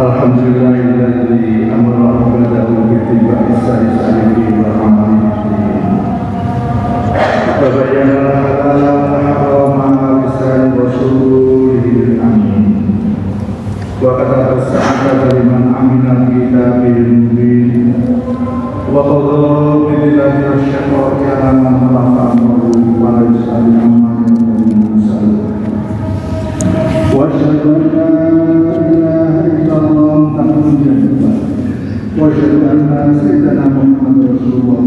Alhamdulillahilladzi amara ibadahu bittiba'i salihin wa amalihi wa bayyana harama bisan rasulil amin wa kataba sa'ata liman amila kitabil mubin wa qadha billahi asy-syaitan kana man amru wa yas'alu amma yas'alu wa asyhadu وأشهد أن سيدنا محمد رسول الله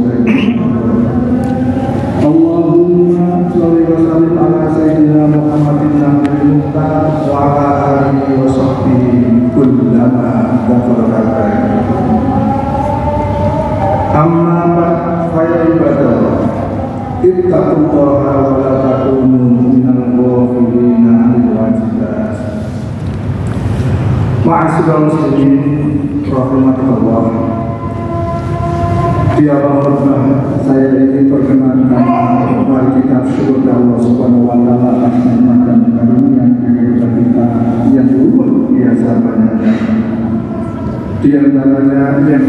اللهم صل وسلم على سيدنا محمد النبي المختار وعلى آله وصحبه كلما ذكرك أما بعد فيا عباد الله اتقوا الله ولا تكونوا من الغافلين عن الواجبات. Ma'asyiral muslimin rahimakumullah. Di awal khutbah saya ingin perkenalkan kepada kita syukur Allah Subhanahu wa taala atas nikmat dan karunia kepada kita yang luar biasa banyaknya. Di antaranya yang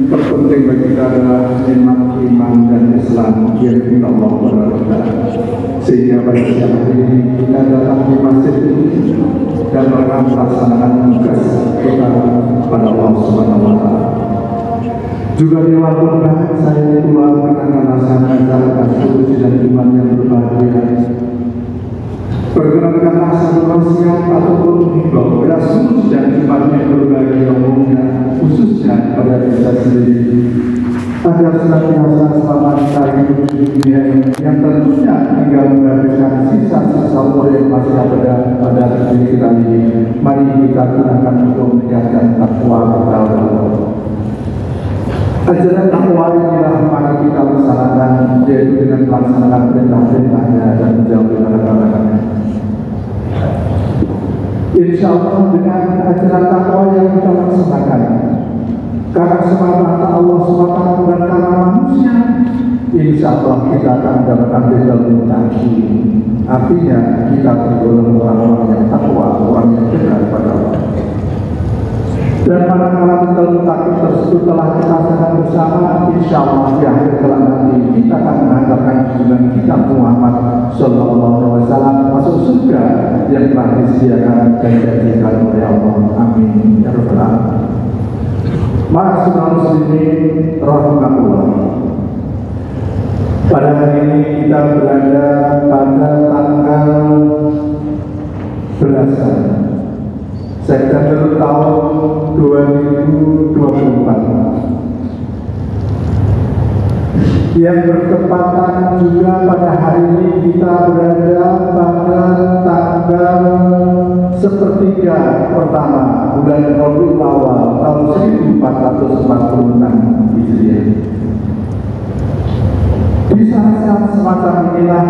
terpenting bagi kita adalah nikmat iman dan Islam yang Allah berkata. Sehingga pada siang hari ini kita datang di masjid dan akan melaksanakan tugas kita pada Allah Subhanahu wa taala. Juga di awal saya pula akan melaksanakan acara suci dan iman yang berbahagia. Perkenalkanlah satu wasiat ataupun himbau pada suci dan iman yang berbahagia umumnya, khususnya pada kita sendiri, agar senantiasa selamat dari hidup di dunia yang tentunya tinggal menghabiskan sisa-sisa umur yang masih ada pada diri kita ini. Mari kita gunakan untuk meningkatkan takwa kepada Allah. Ajaran takwa inilah mari kita laksanakan, yaitu dengan melaksanakan perintah-perintahnya dan menjauhi larangan-larangannya. Insya Allah dengan ajaran takwa yang kita laksanakan, karena semata Allah SWT dan karena manusia, insya Allah kita akan mendapatkan ridal muttaqin. Artinya kita tergolong orang-orang yang takwa, orang yang dekat kepada Allah. Dan manakala ridal muttaqin tersebut telah kita laksanakan bersama, insya Allah di akhir kelak nanti kita akan menghadapkan junjungan kita Muhammad Sallallahu Alaihi Wasallam masuk surga yang telah disediakan dan dijanjikan oleh Allah. Amin ya rabbal alamin. Ma'asyiral muslimin rahimakumullah. Pada hari ini kita berada pada tanggal belasan September tahun 2024 yang bertepatan juga pada hari ini kita berada pada tanggal sepertiga pertama bulan Rabiul Awal tahun 1446 Hijriah. Di saat semacam inilah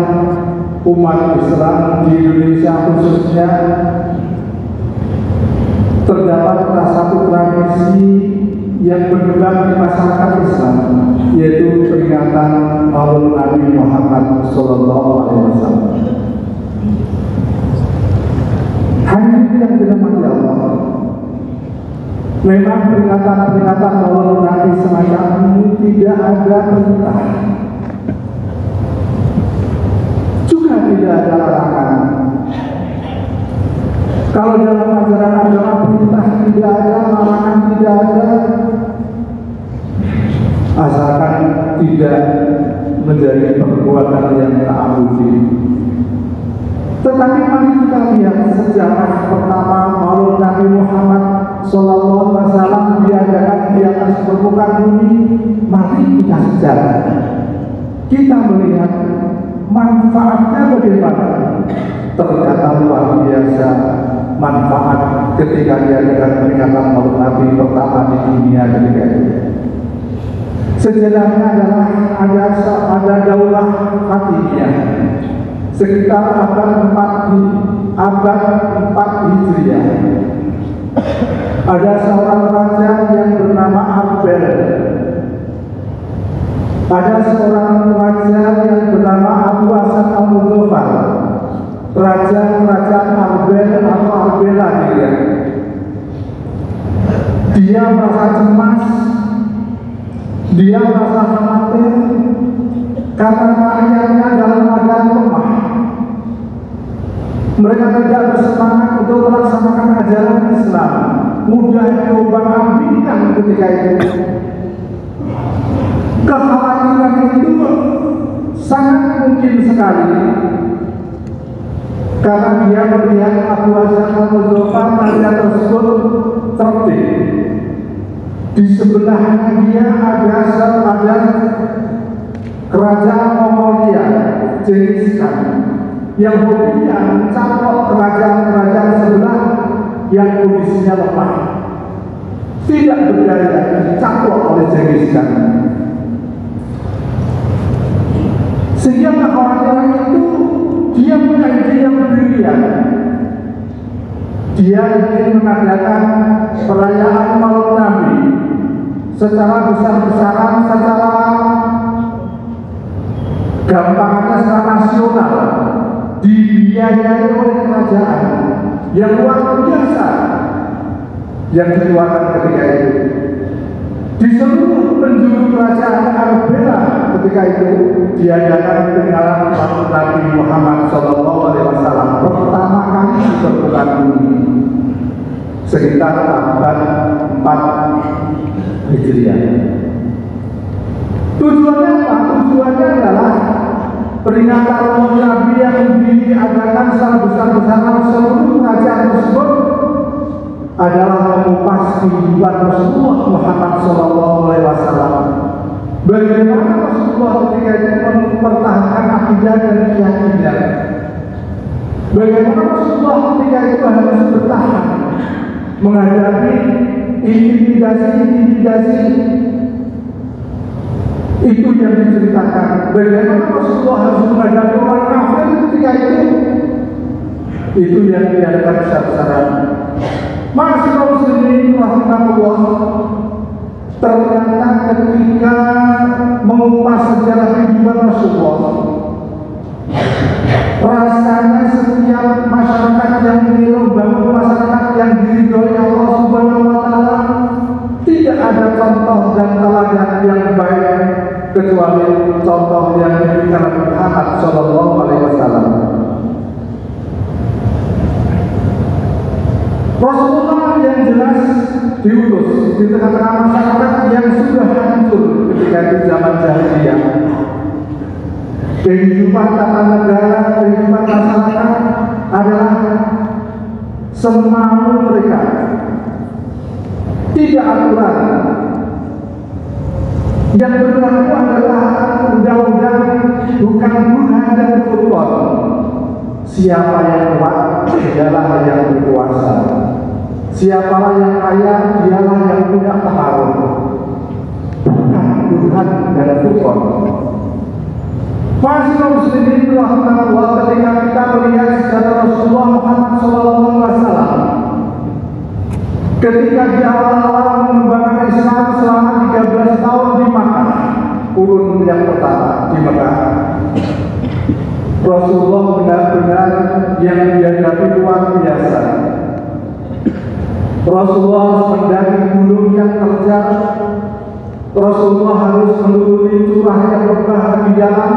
umat Islam di Indonesia khususnya terdapat salah satu tradisi yang berkembang di masyarakat Islam, yaitu peringatan Maulid Nabi Muhammad Sallallahu Alaihi Wasallam. Hadirin yang dirahmati Allah, memang peringatan-peringatan Maulid Nabi semacam ini tidak ada perintah, juga tidak ada larangan. Kalau dalam ajaran agama perintah tidak ada, larangan tidak ada, asalkan tidak menjadi perbuatan yang ta'abudi. Tetapi mari kita lihat sejarah pertama Maulid Nabi Muhammad Sallallahu Alaihi Wasallam diadakan di atas permukaan bumi. Mari kita sejarah, kita melihat manfaatnya bagaimana. Ternyata luar biasa manfaat ketika diadakan peringatan Maulid Nabi pertama di dunia ketika itu. Sejarahnya adalah ada daulah Fatimiyah sekitar abad 4 Hijriah. Ada seorang raja yang bernama Arbel. Ada seorang raja yang bernama Abu Hasan Al-Muzaffar. Raja kerajaan Arbel atau merasa cemas, dia merasa khawatir karena rakyatnya dalam keadaan lemah. Mereka tidak bersemangat untuk melaksanakan ajaran Islam, mudah diombang-ambingkan ketika itu. Kekhawatiran itu sangat mungkin sekali karena dia melihat Abu Hasan al-Muzdafar raja tersebut tertib. Di sebelahnya dia ada kerajaan Mongolia, Genghis Khan, yang hobinya mencaplok kerajaan-kerajaan sebelah yang kondisinya lemah, tidak berdaya, dicaplok oleh Genghis Khan. Sehingga kekhawatiran itu dia punya ide yang brilian. Dia ingin mengadakan perayaan Maulid Nabi secara besar-besaran, secara gampangnya secara nasional, dibiayai oleh kerajaan yang luar biasa yang dikeluarkan ketika itu. Di seluruh penjuru kerajaan Arbela ketika itu diadakan peninggalan Nabi Muhammad SAW pertama kali di permukaan bumi sekitar abad 4 Hijriah. Tujuannya apa? Tujuannya adalah peringatan Maulid Nabi yang diadakan secara besar-besaran seluruh kerajaan tersebut adalah mengupas kehidupan Rasulullah Muhammad SAW. Bagaimana Rasulullah ketika itu mempertahankan akidah dan keyakinan. Bagaimana Rasulullah ketika itu harus bertahan menghadapi intimidasi. Itu yang diceritakan. Bagaimana Rasulullah harus menghadapi orang kafir ketika itu yang diadakan besar-besaran. Masyaallah muslimin rahimahullah, ternyata ketika mengupas sejarah kehidupan Rasulullah, rasanya setiap masyarakat yang ingin membangun masyarakat yang diridhoi Allah Subhanahu wa Ta'ala, tidak ada contoh dan teladan yang baik kecuali contoh yang diberikan Muhammad Sallallahu Alaihi Wasallam. Rasulullah yang jelas diutus di tengah-tengah masyarakat yang sudah hancur ketika itu zaman jahiliyah. Kehidupan tata negara, kehidupan masyarakat adalah semau mereka, tidak aturan. Yang berlaku adalah undang-undang, bukan Burhan dan Furqan. Siapa yang kuat, dialah yang berkuasa. Siapa yang kaya, dialah yang punya pengaruh. Bukan Burhan dan Furqan. Masyaallah muslimin rahimahullah, ketika kita melihat sejarah Rasulullah Muhammad SAW, ketika di awal-awal mengembangkan Islam selama 13 tahun di Makkah, kurun yang pertama di Makkah, Rasulullah benar-benar yang dihadapi luar biasa. Rasulullah mendaki gunung yang terjal. Rasulullah harus menuruni curah yang rebah di dalam.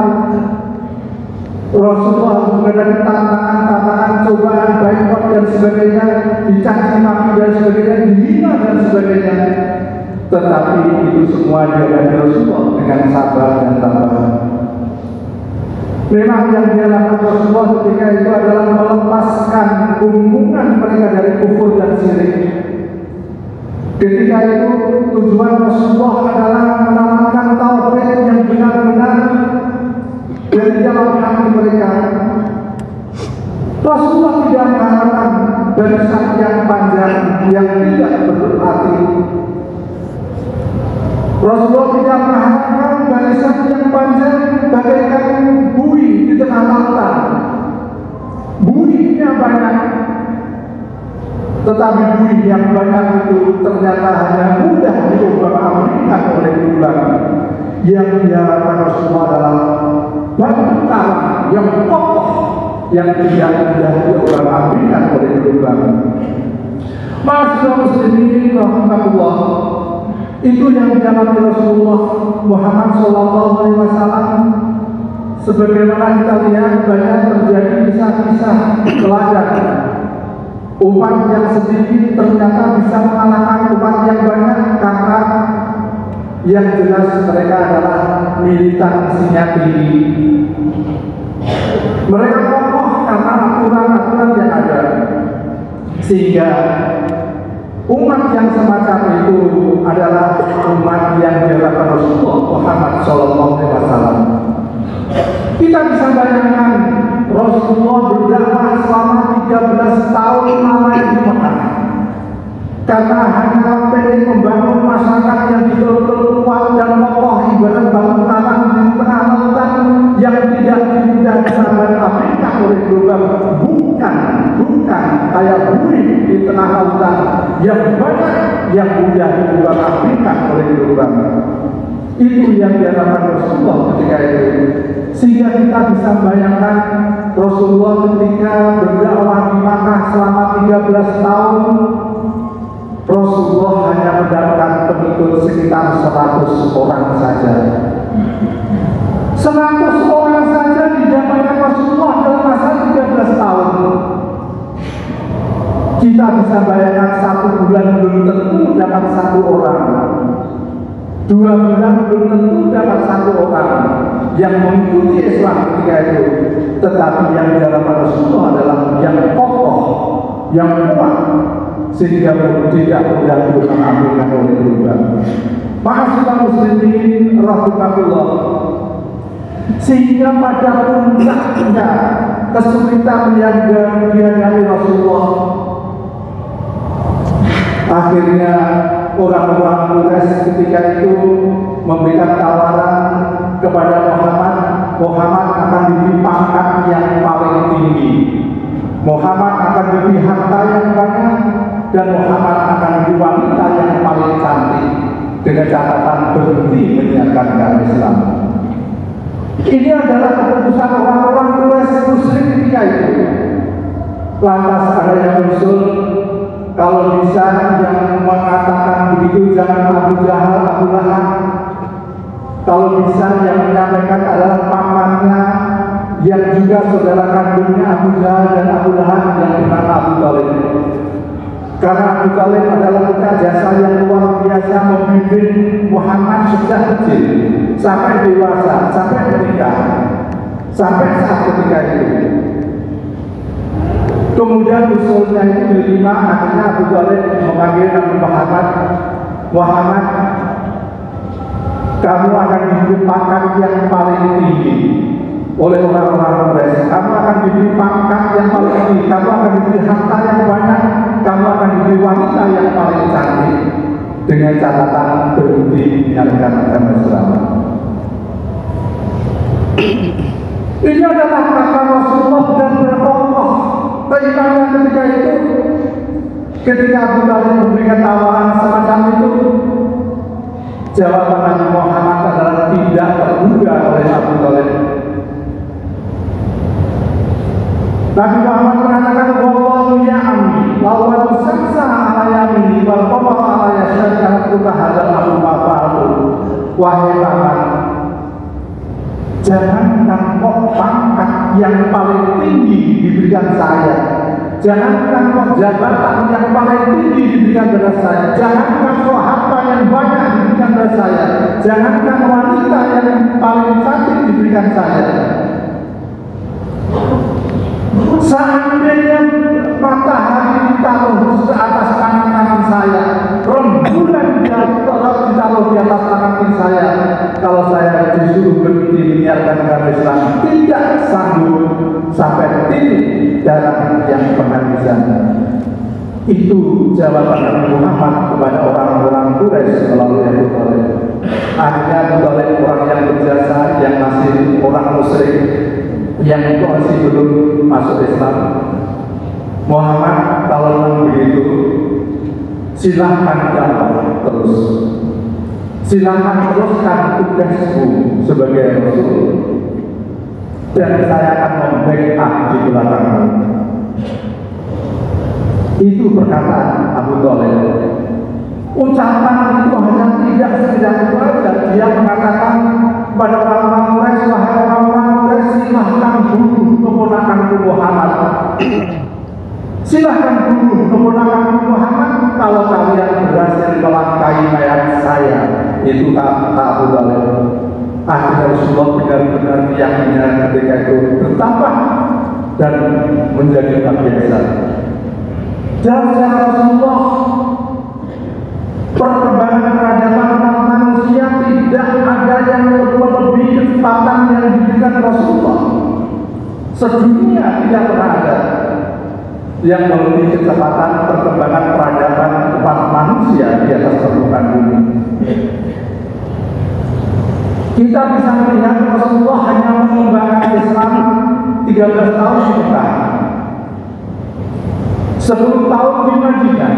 Rasulullah harus menghadapi tantangan cobaan, boikot dan sebagainya, dicaci maki dan sebagainya, dihina dan sebagainya. Tetapi itu semua dihadapi Rasulullah dengan sabar dan tabahan. Memang yang dilakukan Rasulullah ketika itu adalah melepaskan hubungan mereka dari kufur dan syirik. Ketika itu tujuan Rasulullah adalah menanamkan tauhid yang benar-benar dari dalam hati mereka. Rasulullah tidak mengharapkan barisan yang panjang yang tidak berarti. Rasulullah tidak mengharapkan barisan yang panjang bagaikan buih di tengah lautan. Buihnya banyak, tetapi buih yang banyak itu ternyata hanya mudah diobrak-abrik oleh gelombang. Yang diharapkan Rasulullah adalah batu karang yang kokoh yang tidak mudah diobrak-abrik oleh gelombang. Masyaallah muslimin rahimahullah, Itu yang dialami Rasulullah Muhammad SAW. Sebagaimana kita lihat banyak terjadi kisah-kisah teladan. Umat yang sedikit ternyata bisa mengalahkan umat yang banyak karena yang jelas mereka adalah militansinya tinggi. Mereka kokoh karena aturan-aturan yang ada, sehingga umat yang semacam itu adalah umat yang diharapkan Rasulullah Muhammad SAW. Kita bisa bayangkan Rasulullah berdakwah selama 13 tahun lamanya di Mekah, karena hanya pengen membangun masyarakat yang betul-betul kuat dan kokoh, ibarat bangun tanah di tengah lautan yang tidak dimudah dan Afrika oleh gelombang. Bukan kayak bumi di tengah lautan yang banyak yang mudah diubah Afrika oleh gelombang. Itu yang diharapkan Rasulullah ketika itu. Sehingga kita bisa bayangkan Rasulullah ketika berdakwah di Makkah selama 13 tahun, Rasulullah hanya mendapatkan pengikut sekitar 100 orang saja. 100 orang saja didapatkan Rasulullah dalam masa 13 tahun. Kita bisa bayangkan 1 bulan belum tentu dapat 1 orang, 2 bulan belum tentu dapat 1 orang yang mengikuti Islam ketika itu. Tetapi yang diharapkan Rasulullah adalah yang kokoh, yang kuat, sehingga tidak mudah diambilkan oleh gelombang. Ma'asyiral muslimin rahimakumullah. Sehingga pada puncaknya kesulitan yang dihadapi Rasulullah, akhirnya orang-orang Quraisy ketika itu memberikan tawaran kepada Muhammad akan diberi pangkat yang paling tinggi, Muhammad akan diberi harta yang banyak, dan Muhammad akan diberi wanita yang paling cantik, dengan catatan berhenti menyiarkan agama Islam. Ini adalah keputusan orang-orang Quraisy musyrik ketika itu. Lantas ada yang usul, kalau bisa yang mengatakan begitu jangan Abu Jahal, Abu Lahab. Kalau bisa yang menyampaikan adalah pamannya yang juga saudara kandungnya Abu Jahal dan Abu Lahab, yang bernama Abu Thalib. Karena Abu Thalib adalah bukan jasa yang luar biasa memimpin Muhammad sejak kecil sampai dewasa, sampai menikah, sampai saat ketika itu. Kemudian usulnya itu diterima, akhirnya Abu Thalib memanggil Nabi Muhammad, kamu akan diberi pangkat yang paling tinggi oleh orang-orang Quraisy. Kamu akan diberi pangkat yang paling tinggi, kamu akan diberi harta yang banyak, kamu akan diberi wanita yang paling cantik, dengan catatan berhenti menyiarkan agama Islam. Ini adalah kata Rasulullah dan berkokoh keimanan ketika itu. Ketika Abu Thalib memberikan tawaran semacam itu, jawaban Nabi Muhammad adalah tidak terduga oleh Abu Thalib. Nabi Muhammad mengatakan, wallahu ya'ami lawan saksa ala yamini wal qamara ala yashari karatuka hadal abu ma'fa'atu. Wahai paman, jangankan kok pangkat yang paling tinggi diberikan saya, jangankan kok jabatan yang paling tinggi diberikan kepada saya, jangankan kok harta yang banyak diberikan kepada saya, jangankan wanita yang paling cantik diberikan saya. Seandainya matahari ditaruh di atas tangan saya, rembulan ditaruh di atas tangan saya, kalau saya disuruh berhenti menyiarkan agama Islam, tidak sanggup sampai titik darah yang pernah di sana. Itu jawaban Nabi Muhammad kepada orang-orang Quraisy melalui Abu Thalib. Akhirnya Abu Thalib, orang yang berjasa, yang masih orang musyrik, yang masih belum masuk Islam, Muhammad, kalau memang begitu, silahkan dakwah terus, silahkan teruskan tugasmu sebagai Rasul, dan saya akan membackup di belakangmu. Itu perkataan Abu Thalib. Ucapan itu hanya tidak sekedar itu saja. Dia mengatakan kepada orang-orang Quraisy, wahai orang-orang Quraisy, silahkan bunuh keponakanku Muhammad. Silahkan bunuh keponakanku Muhammad kalau kalian berhasil melangkai mayat saya. Itu tak boleh. Akhirnya Rasulullah benar-benar yakinnya ketika itu bertambah dan menjadi biasa. Dan Rasulullah, perkembangan peradaban manusia tidak ada yang lebih kecepatan yang diberikan Rasulullah. Sedunia tidak pernah ada yang melebihi kecepatan perkembangan peradaban umat manusia di atas permukaan bumi. Kita bisa melihat Rasulullah hanya mengembangkan Islam 13 tahun di Mekah, 10 tahun di Madinah,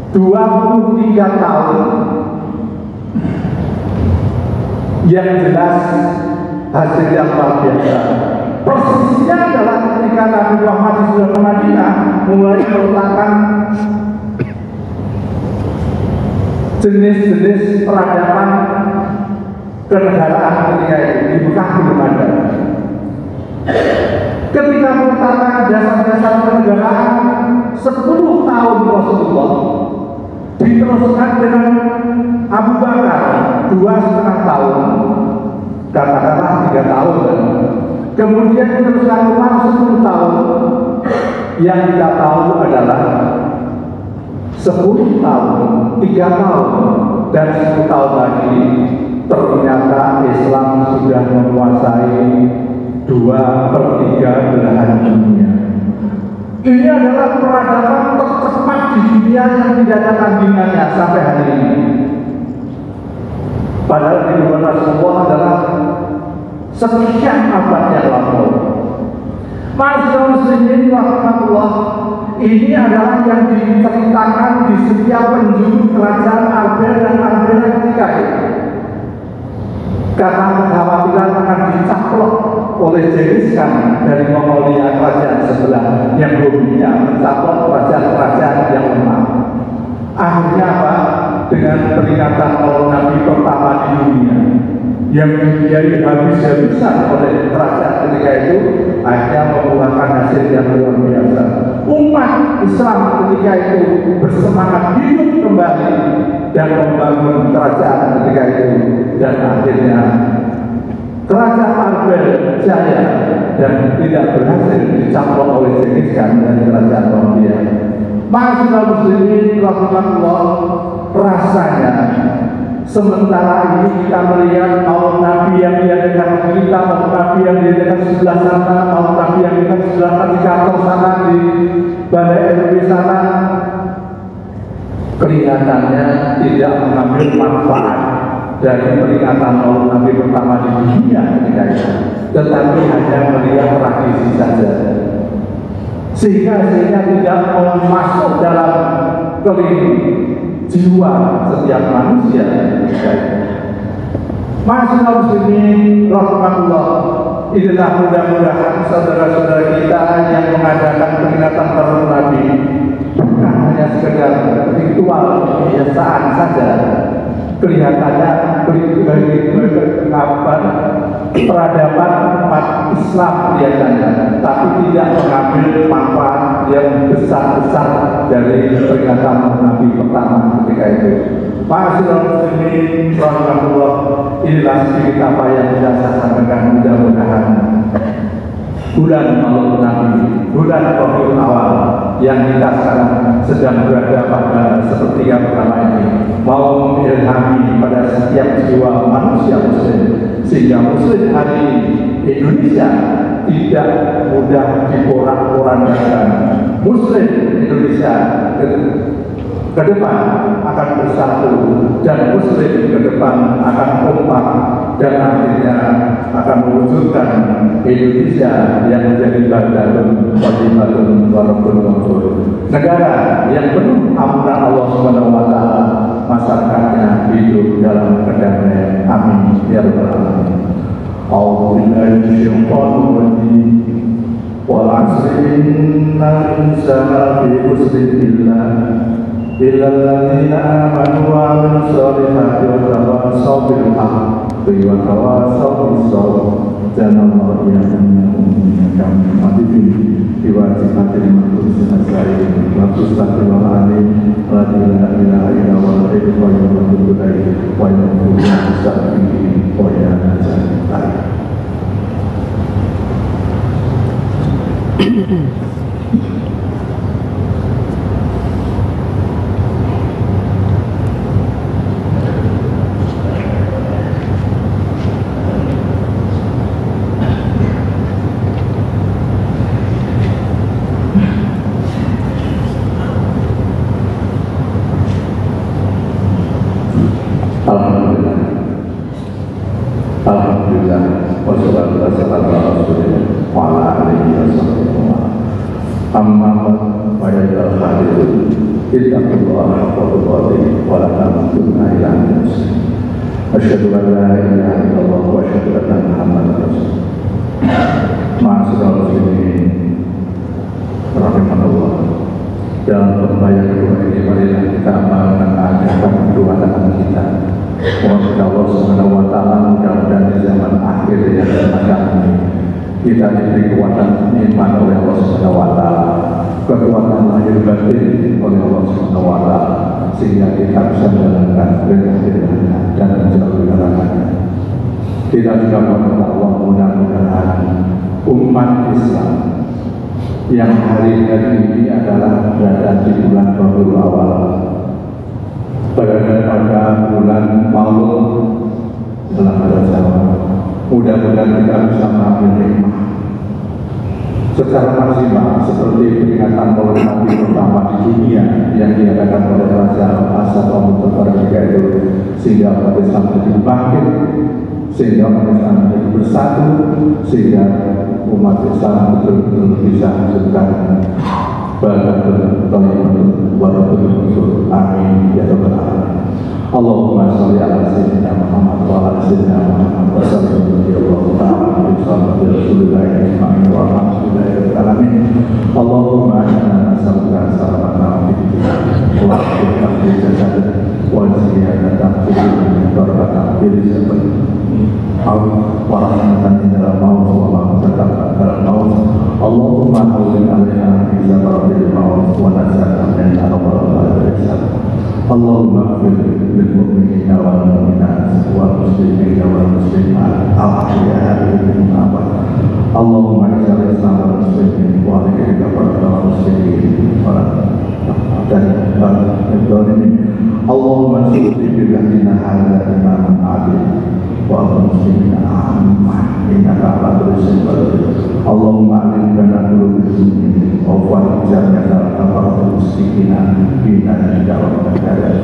23 tahun. Yang jelas hasil yang luar biasa. Persisnya adalah ketika Nabi Muhammad sudah ke Madinah, mulai meletakkan jenis-jenis peradaban kenegaraan ketika itu di Mekah belum ada. Ketika meletakkan dasar-dasar kenegaraan 10 tahun Rasulullah, diteruskan dengan Abu Bakar 2,5 tahun, katakanlah 3 tahun, kemudian diteruskan Umar 10 tahun. Yang kita tahu adalah 10 tahun, 3 tahun, dan 10 tahun lagi ternyata Islam sudah menguasai 2/3 belahan dunia. Ini adalah peradaban tercepat di dunia yang tidak ada tandingannya sampai hari ini. Padahal kehidupan Rasulullah adalah sekian abad yang lalu. Masyaallah muslimin rahmatullah, ini adalah yang diceritakan di setiap penjuru kerajaan Arbel dan Arbela ketika itu. Karena kekhawatiran akan dicaplok oleh Genghis Khan dari Mongolia, kerajaan sebelah yang hobinya mencaplok kerajaan-kerajaan yang lemah. Akhirnya apa? Dengan peringatan maulid Nabi pertama di dunia yang dibiayai habis-habisan oleh kerajaan ketika itu, akhirnya membuahkan hasil yang luar biasa. Umat Islam ketika itu bersemangat hidup kembali dan membangun kerajaan ketika itu, dan akhirnya kerajaan Arbel jaya dan tidak berhasil dicaplok oleh Genghis Khan dari kerajaan Mongolia. Masyaallah muslimin rahmatullah, rasanya sementara ini kita melihat maulid Nabi yang diadakan kita, maulid Nabi yang diadakan sebelah sana, maulid Nabi yang diadakan sebelah di kantor sana, di Balai RW sana, kelihatannya tidak mengambil manfaat dari peringatan maulid Nabi pertama di dunia ketika itu, tetapi hanya melihat tradisi saja, sehingga tidak mau masuk dalam keling jiwa setiap manusia. Masyaallah muslimin rahmatullah, inilah mudah-mudahan saudara-saudara kita yang mengadakan peringatan Maulid Nabi bukan hanya sekedar ritual kebiasaan saja, kelihatannya peradaban umat Islam kelihatannya, tapi tidak mengambil manfaat yang besar-besar dari peringatan Nabi pertama ketika itu. Masyaallah muslimin rahmatullah, inilah sedikit apa yang bisa saya sampaikan. Mudah-mudahan bulan Maulid Nabi, bulan Rabiul Awal yang kita sekarang sedang berada pada sepertiga pertama ini, mau mengilhami pada setiap jiwa manusia muslim, sehingga muslim hari ini Indonesia tidak mudah diporak-porandakan. Muslim Indonesia ke depan akan bersatu, dan muslim ke depan akan kompak, dan akhirnya akan mewujudkan Indonesia yang menjadi baldatun thayyibatun wa rabbun ghafur, negara yang penuh ampunan Allah Subhanahu wa taala, masyarakatnya hidup dalam kedamaian. Amin ya rabbal alamin. A'udzu billahi minasyaitonir rajim. Wal 'asri innal insana lafi khusr illa illal ladzina amanu wa 'amilus sholihati wa tawassaw bil haqqi wa tawassaw bis sabr. Jangan kami mati diwajibatin makhluk sinasai waktu stabil alim la ilaha illallah wa yu'minu wa yu'minu wa Alhamdulillah wassalatu wassalamu ala rasulillah wa ala alihi wasallam. Amma wa ya hadirin ittaqullaha haqqa tuqatih wa la tamutunna illa wa antum muslimun. Asyhadu an la ilaha illallah wa asyhadu anna Muhammadar rasulullah. Ma'asyiral muslimin rahimakumullah. Dalam khutbah yang kedua ini marilah kita amalkan ajakan kedua tangan kita. Mohon Allah Subhanahu wa taala mudah-mudahan di zaman akhir yang semacam ini kita diberi kekuatan iman oleh Allah Subhanahu wa taala, kekuatan lahir batin oleh Allah Subhanahu wa taala, sehingga kita bisa menjalankan perintah-perintahnya dan menjauhi larangannya. Kita juga meminta Allah mudah-mudahan umat Islam yang hari ini adalah berada di bulan Rabiul Awal, berada pada bulan Maulud dalam bahasa Jawa. Mudah-mudahan kita bisa mengambil hikmah secara maksimal seperti peringatan Maulid Nabi pertama di dunia yang diadakan oleh Raja Asad Al-Muqtadir itu, sehingga umat Islam menjadi bangkit, sehingga umat Islam menjadi bersatu, sehingga umat Islam betul-betul bisa mewujudkan Barakallahu wabarakatuh. Amin ya rabbal alamin. Allahumma shalli ala sayyidina Muhammad wa ala sayyidina Muhammad wa sallallahu ta'ala alaihi wasallam wa rahmatullahi alamin. Allahumma inna nas'aluka salamatan fid din wa afiyatan fil jasad wa ziyadatan fil ilmi wa barakatan fil rizq wa rahmatan inda al-maut wa maghfiratan inda al-maut. Allahumma hawwin 'alaina fi zamaratil maut wa najatan min al-amrad. Allahumma ighfir lil mu'minina wal mu'minat wal muslimina wal muslimat al-ahya'i minhum wal amwat. Allahumma ij'al Islam wal muslimin wa ahlika wal muslimin dan al-zalimin. Allahumma sholli bi hadina hadza imaman adil wa muslimina ammah innaka ala kulli syai'in qadir. Allahumma alim bana qulubil mu'minin wa farij jami'al kafaratul muslimina bina dalam negara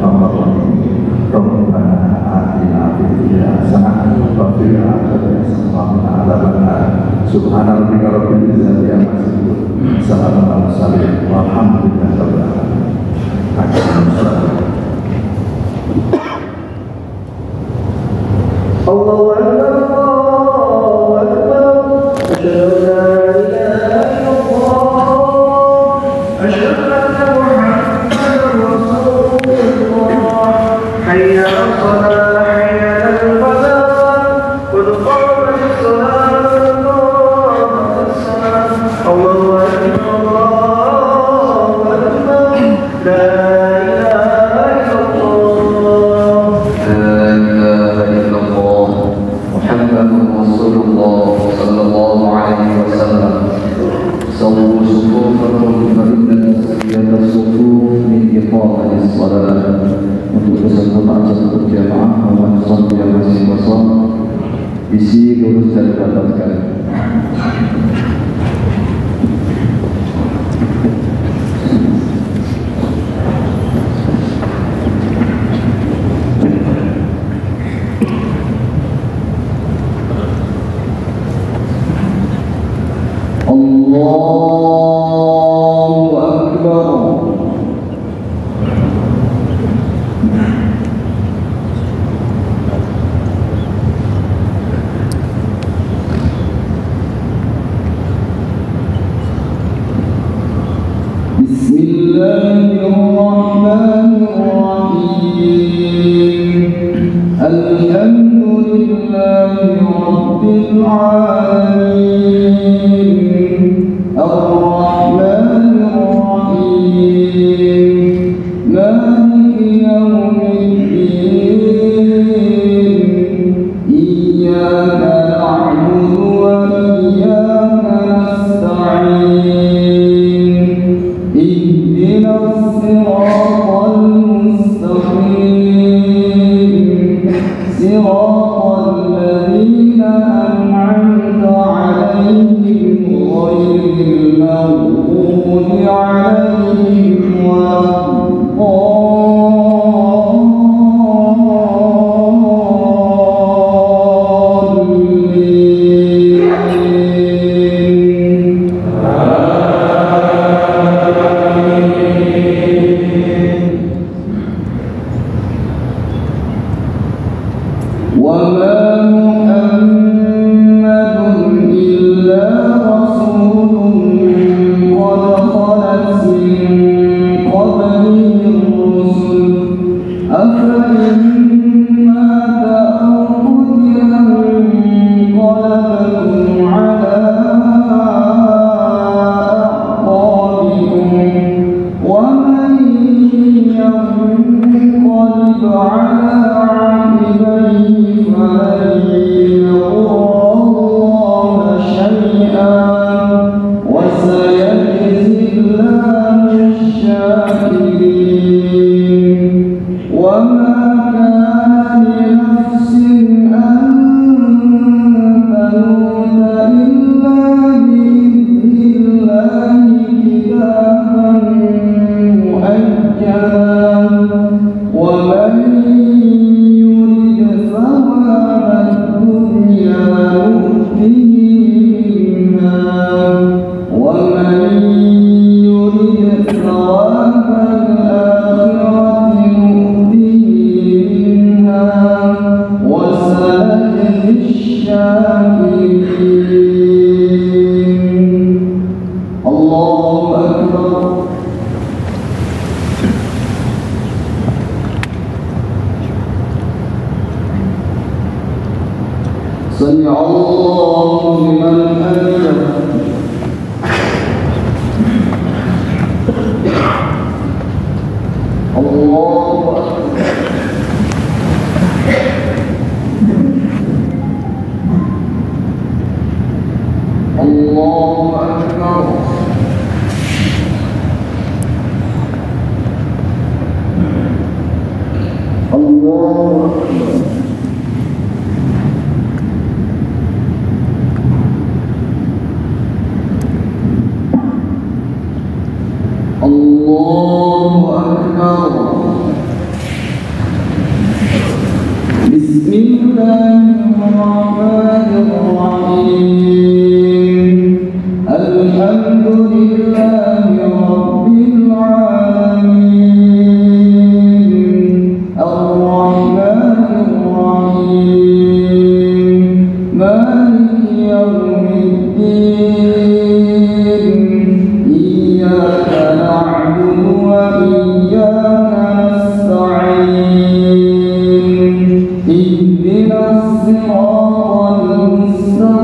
Rabbana atina fid dunya hasanah wa fil akhirati hasanah wa qina adzabannar. Subhana rabbika rabbil izzati amma yasifun, salamun alal mursalin walhamdulillahi rabbil alamin. Allahu akbar, Allahu akbar, asyhadu an la ilaha illallah, asyhadu anna Muhammadar Rasulullah. Hayya 'alas shalah, hayya 'alal falah, qad qamatis shalah, qad qamatis shalah. Allahu akbar, Allahu akbar, la untuk bersama satu jamaah Muhammad yang masih kosong isi lurus dan dapatkan. Allahu Akbar. Bismillahirrahmanirrahim. سمع الله لمن حمده. الله أكبر. الله أكبر. الله أكبر. الله أكبر. بسم الله الرحمن الرحيم. الحمد لله رب العالمين. الرحمن الرحيم. مالك يوم الدين. إياك نعبد وإياك نستعين. اهدنا الصراط المستقيم.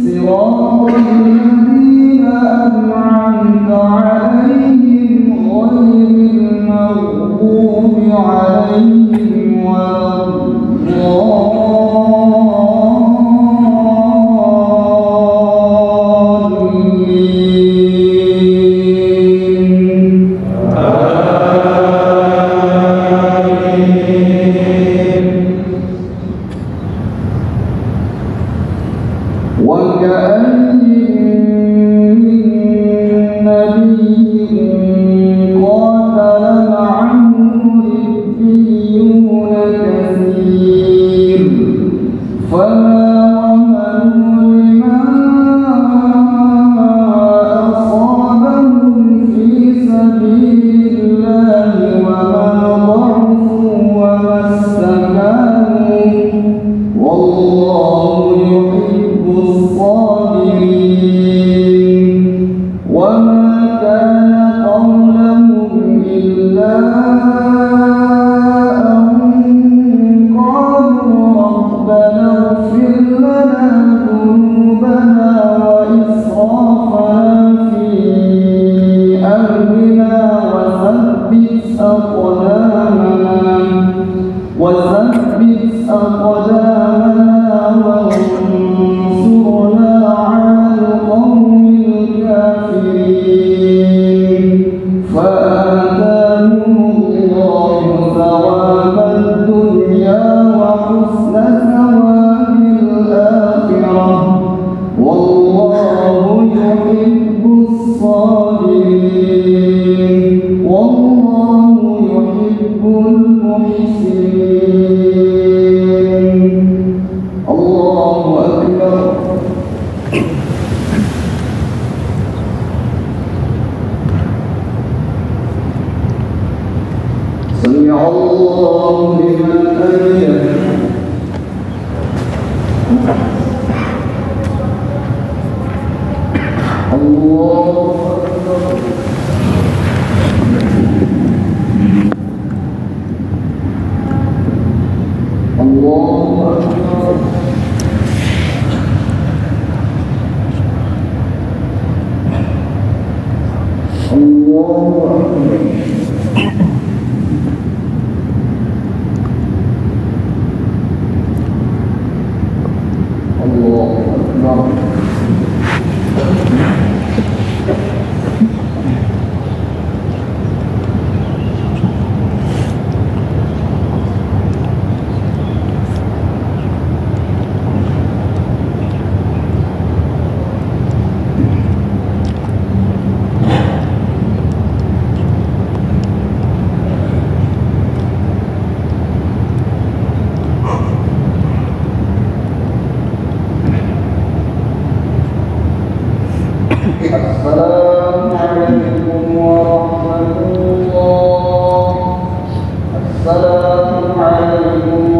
صراط الذين أنعمت عليهم غير المغضوب عليهم ولا وكأين من نبي قاتل معه الصابرين والله يحب المحسنين. الله أكبر. سمع الله لمن حمده. الله أكبر. الله أكبر. الله أكبر. الله أكبر. السلام عليكم ورحمة الله. السلام عليكم